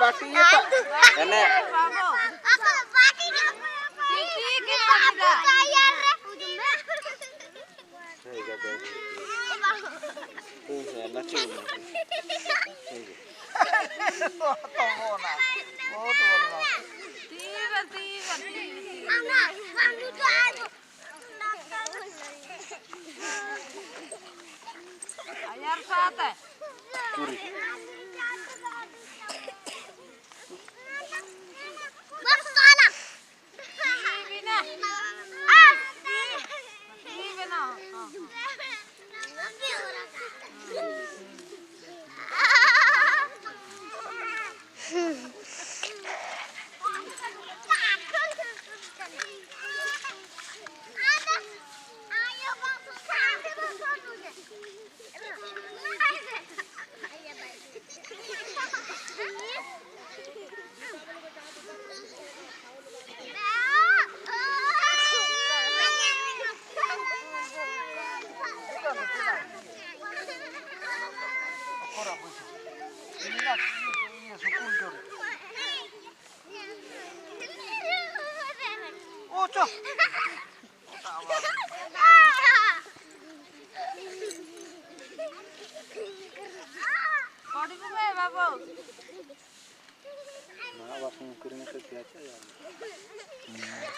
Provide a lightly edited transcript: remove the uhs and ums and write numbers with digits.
बाटी ये एने बाटी ठीक है यार ठीक है तू से नची तो होना बहुत बढ़िया ठीक यार साथ है पूरी बस साला बिना बिना ओचो कोड़ी में बाबू ना वासना करने से क्या चाहिए